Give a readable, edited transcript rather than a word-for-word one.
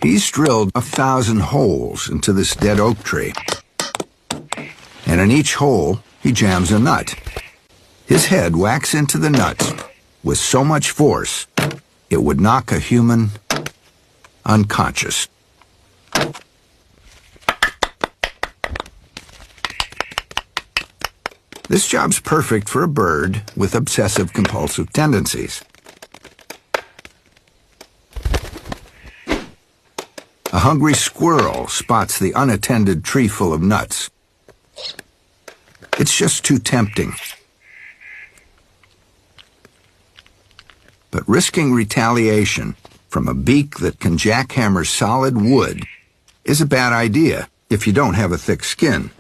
He's drilled 1,000 holes into this dead oak tree. And in each hole, he jams a nut. His head whacks into the nuts with so much force, it would knock a human unconscious. This job's perfect for a bird with obsessive-compulsive tendencies. A hungry squirrel spots the unattended tree full of nuts. It's just too tempting. But risking retaliation from a beak that can jackhammer solid wood is a bad idea if you don't have a thick skin.